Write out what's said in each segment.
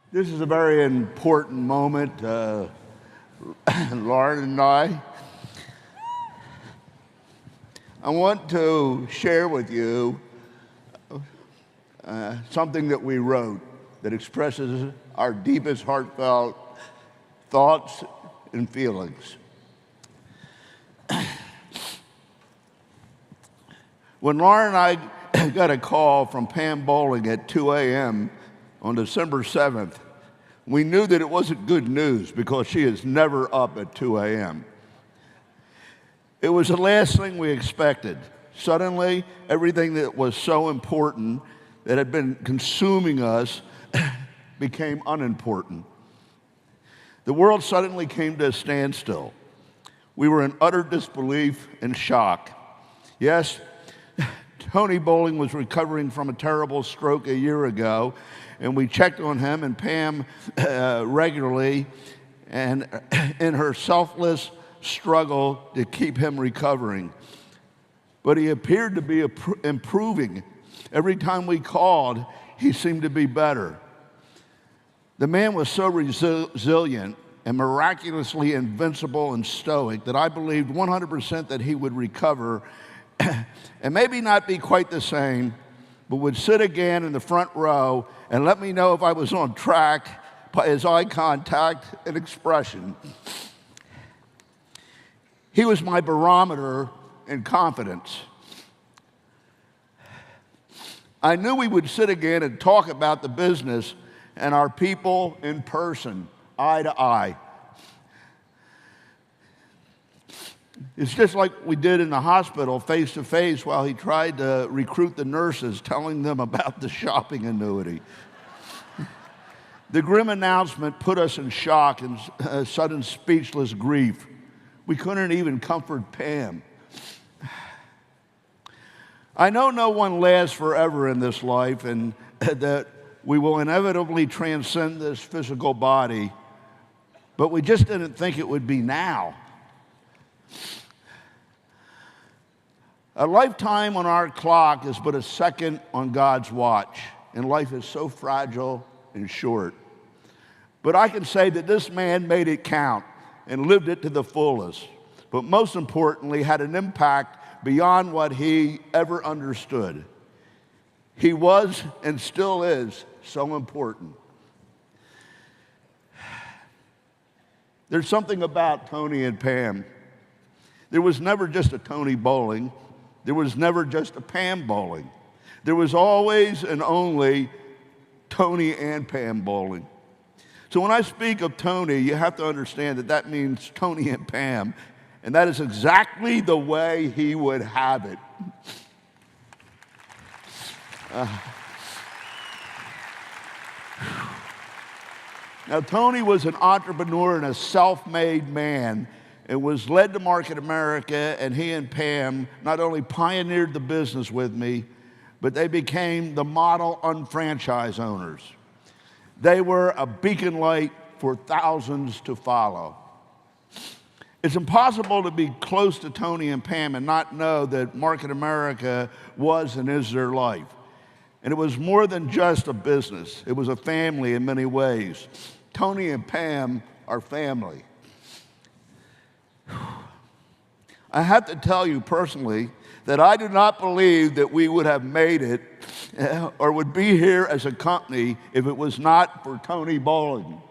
This is a very important moment, Lauren and I. I want to share with you something that we wrote that expresses our deepest heartfelt thoughts and feelings. When Lauren and I got a call from Pam Bowling at 2 a.m. on December 7th, we knew that it wasn't good news because she is never up at 2 a.m. It was the last thing we expected. Suddenly, everything that was so important that had been consuming us became unimportant. The world suddenly came to a standstill. We were in utter disbelief and shock. Yes, Tony Bowling was recovering from a terrible stroke a year ago, and we checked on him and Pam regularly, and in her selfless struggle to keep him recovering. But he appeared to be improving. Every time we called, he seemed to be better. The man was so resilient and miraculously invincible and stoic that I believed 100% that he would recover and maybe not be quite the same, but would sit again in the front row and let me know if I was on track by his eye contact and expression. He was my barometer in confidence. I knew we would sit again and talk about the business and our people in person, eye to eye. It's just like we did in the hospital, face to face, while he tried to recruit the nurses, telling them about the shopping annuity. The grim announcement put us in shock and sudden speechless grief. We couldn't even comfort Pam. I know no one lasts forever in this life and that we will inevitably transcend this physical body, but we just didn't think it would be now. A lifetime on our clock is but a second on God's watch, and life is so fragile and short. But I can say that this man made it count and lived it to the fullest, but most importantly, had an impact beyond what he ever understood. He was and still is so important. There's something about Tony and Pam. There was never just a Tony Bowling. There was never just a Pam Bowling. There was always and only Tony and Pam Bowling. So when I speak of Tony, you have to understand that that means Tony and Pam, and that is exactly the way he would have it. Now, Tony was an entrepreneur and a self-made man, and was led to Market America, and he and Pam not only pioneered the business with me, but they became the model unfranchise owners. They were a beacon light for thousands to follow. It's impossible to be close to Tony and Pam and not know that Market America was and is their life. And it was more than just a business. It was a family in many ways. Tony and Pam are family. I have to tell you personally that I do not believe that we would have made it or would be here as a company if it was not for Tony Bowling.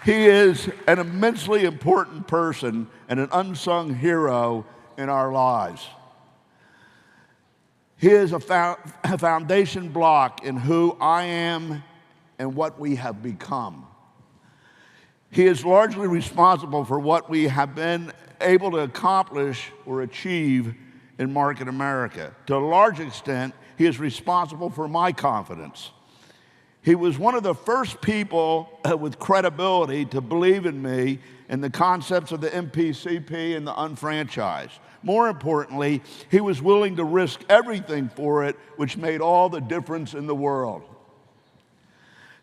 He is an immensely important person and an unsung hero in our lives. He is a foundation block in who I am and what we have become. He is largely responsible for what we have been able to accomplish or achieve in Market America. To a large extent, he is responsible for my confidence. He was one of the first people with credibility to believe in me and the concepts of the MPCP and the unfranchised. More importantly, he was willing to risk everything for it, which made all the difference in the world.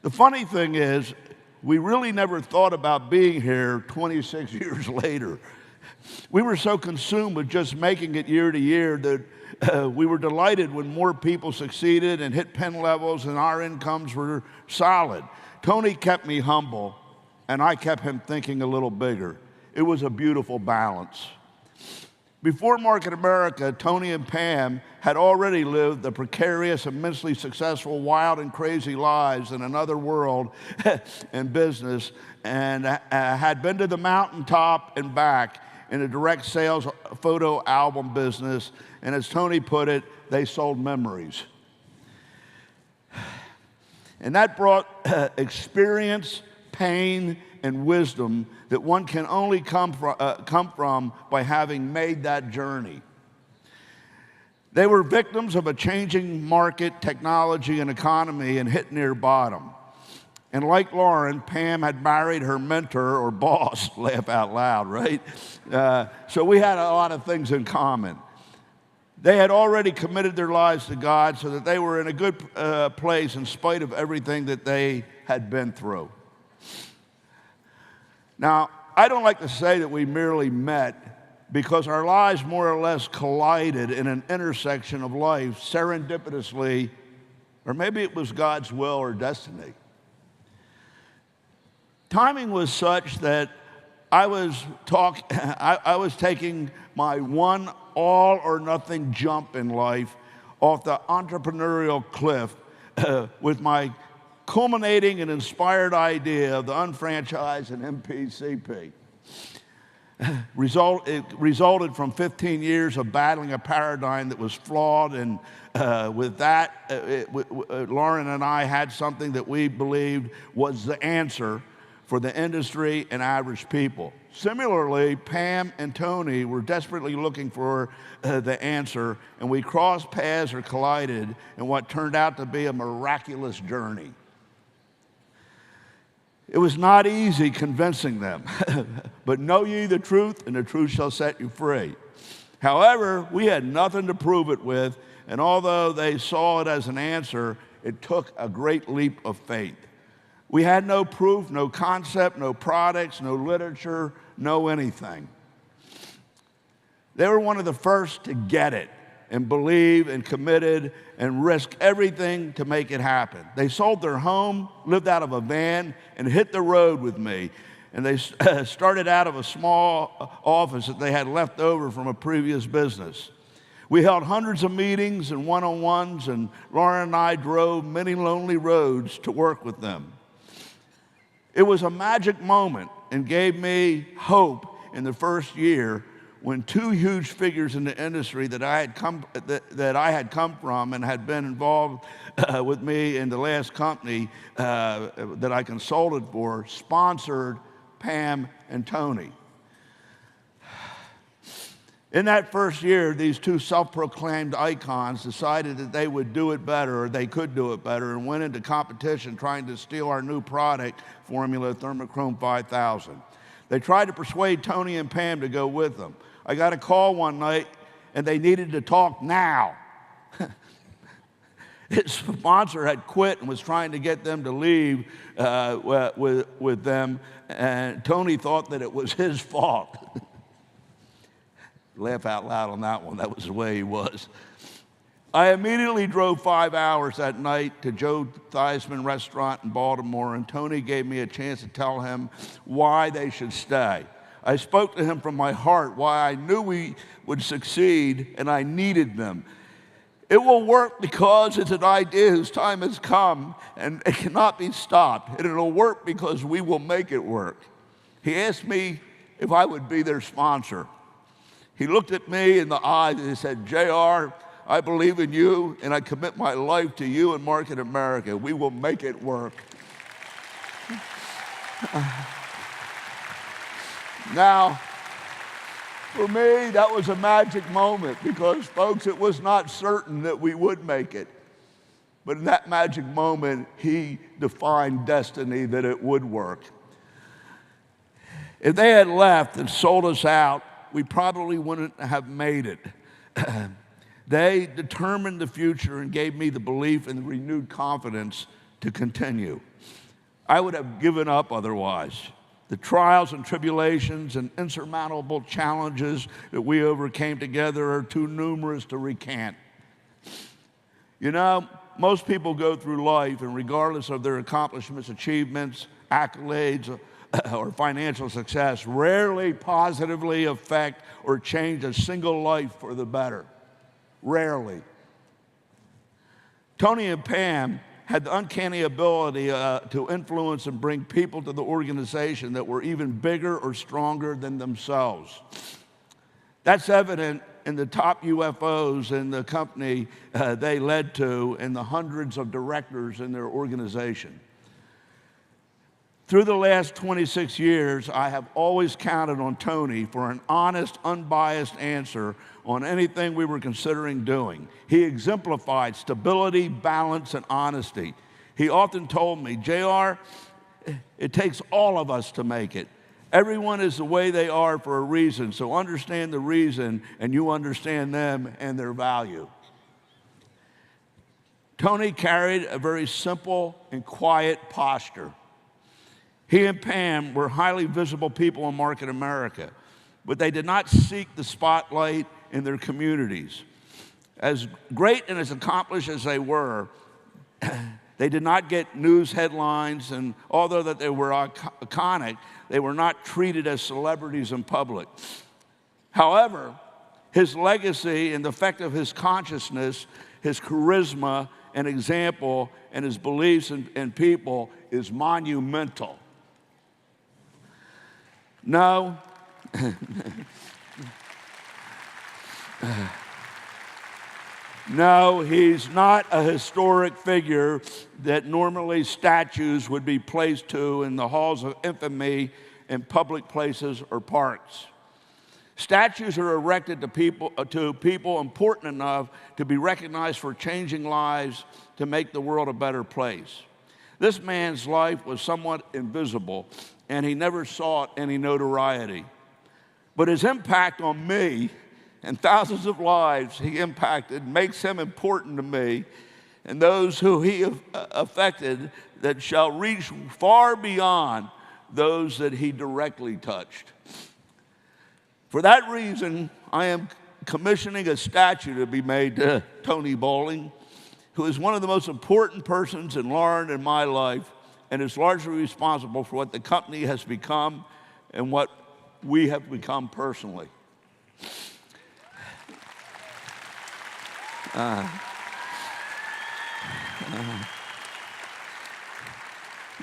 The funny thing is, we really never thought about being here 26 years later. We were so consumed with just making it year to year that we were delighted when more people succeeded and hit pen levels and our incomes were solid. Tony kept me humble, and I kept him thinking a little bigger. It was a beautiful balance. Before Market America, Tony and Pam had already lived the precarious, immensely successful, wild and crazy lives in another world in business, and had been to the mountaintop and back in a direct sales photo album business. And as Tony put it, they sold memories. And that brought experience, pain, and wisdom that one can only come from by having made that journey. They were victims of a changing market, technology, and economy and hit near bottom. And like Lauren, Pam had married her mentor or boss, laugh out loud, right? So we had a lot of things in common. They had already committed their lives to God so that they were in a good place in spite of everything that they had been through. Now, I don't like to say that we merely met because our lives more or less collided in an intersection of life serendipitously, or maybe it was God's will or destiny. Timing was such that I was taking my one all or nothing jump in life off the entrepreneurial cliff with my culminating and inspired idea of the unfranchised and MPCP. It resulted from 15 years of battling a paradigm that was flawed, and with that, Lauren and I had something that we believed was the answer for the industry and average people. Similarly, Pam and Tony were desperately looking for the answer, and we crossed paths or collided in what turned out to be a miraculous journey. It was not easy convincing them, but know ye the truth, and the truth shall set you free. However, we had nothing to prove it with, and although they saw it as an answer, it took a great leap of faith. We had no proof, no concept, no products, no literature, no anything. They were one of the first to get it and believe and committed and risk everything to make it happen. They sold their home, lived out of a van, and hit the road with me. And they started out of a small office that they had left over from a previous business. We held hundreds of meetings and one-on-ones, and Lauren and I drove many lonely roads to work with them. It was a magic moment and gave me hope in the first year when two huge figures in the industry that I had come from and had been involved with me in the last company that I consulted for sponsored Pam and Tony. In that first year, these two self-proclaimed icons decided that they would do it better, or they could do it better, and went into competition trying to steal our new product formula, Thermochrome 5000. They tried to persuade Tony and Pam to go with them. I got a call one night, and they needed to talk now. His sponsor had quit and was trying to get them to leave with them, and Tony thought that it was his fault. Laugh out loud on that one. That was the way he was. I immediately drove 5 hours that night to Joe Theismann Restaurant in Baltimore, and Tony gave me a chance to tell him why they should stay. I spoke to him from my heart, why I knew we would succeed, and I needed them. It will work because it's an idea whose time has come, and it cannot be stopped. And it'll work because we will make it work. He asked me if I would be their sponsor. He looked at me in the eyes and he said, JR, I believe in you, and I commit my life to you and Market America. We will make it work. Now, for me, that was a magic moment because, folks, it was not certain that we would make it. But in that magic moment, he defined destiny that it would work. If they had left and sold us out, we probably wouldn't have made it. They determined the future and gave me the belief and the renewed confidence to continue. I would have given up otherwise. The trials and tribulations and insurmountable challenges that we overcame together are too numerous to recant. You know, most people go through life, and regardless of their accomplishments, achievements, accolades, or financial success, rarely positively affect or change a single life for the better. Rarely. Tony and Pam had the uncanny ability to influence and bring people to the organization that were even bigger or stronger than themselves. That's evident in the top UFOs in the company they led to and the hundreds of directors in their organization. Through the last 26 years, I have always counted on Tony for an honest, unbiased answer on anything we were considering doing. He exemplified stability, balance, and honesty. He often told me, JR, it takes all of us to make it. Everyone is the way they are for a reason, so understand the reason and you understand them and their value. Tony carried a very simple and quiet posture. He and Pam were highly visible people in Market America, but they did not seek the spotlight in their communities. As great and as accomplished as they were, they did not get news headlines, and although that they were iconic, they were not treated as celebrities in public. However, his legacy and the effect of his consciousness, his charisma and example, and his beliefs in people is monumental. No, no, he's not a historic figure that normally statues would be placed to in the halls of infamy in public places or parks. Statues are erected to people important enough to be recognized for changing lives to make the world a better place. This man's life was somewhat invisible, and he never sought any notoriety. But his impact on me and thousands of lives he impacted makes him important to me and those who he affected that shall reach far beyond those that he directly touched. For that reason, I am commissioning a statue to be made to Tony Bowling, who is one of the most important persons in Lauren and my life and is largely responsible for what the company has become and what we have become personally.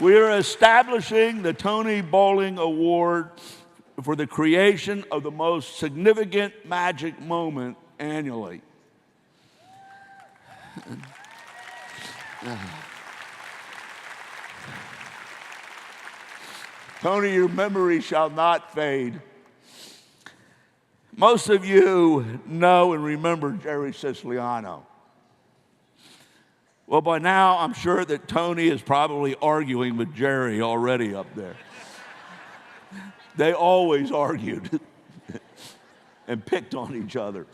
We are establishing the Tony Bowling Award for the creation of the most significant magic moment annually. Tony, your memory shall not fade. Most of you know and remember Jerry Siciliano. Well, by now, I'm sure that Tony is probably arguing with Jerry already up there. They always argued and picked on each other.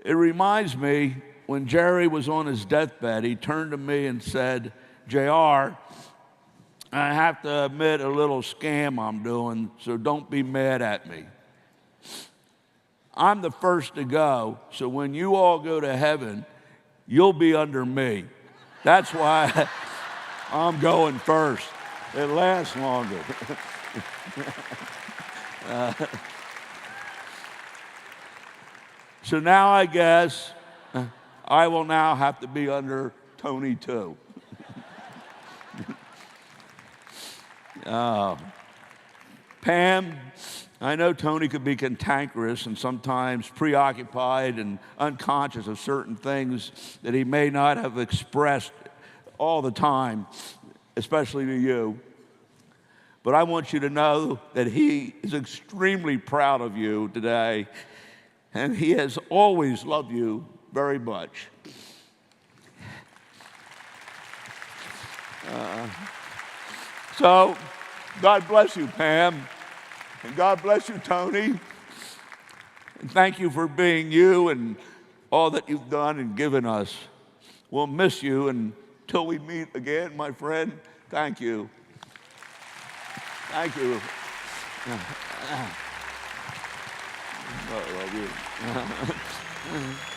It reminds me, when Jerry was on his deathbed, he turned to me and said, JR, I have to admit a little scam I'm doing, so don't be mad at me. I'm the first to go, so when you all go to heaven, you'll be under me. That's why I'm going first. It lasts longer. So now I guess I will now have to be under Tony too. Pam, I know Tony could be cantankerous and sometimes preoccupied and unconscious of certain things that he may not have expressed all the time, especially to you. But I want you to know that he is extremely proud of you today, and he has always loved you very much. So, God bless you, Pam, and God bless you, Tony. And thank you for being you and all that you've done and given us. We'll miss you until we meet again, my friend. Thank you. Thank you. I love you.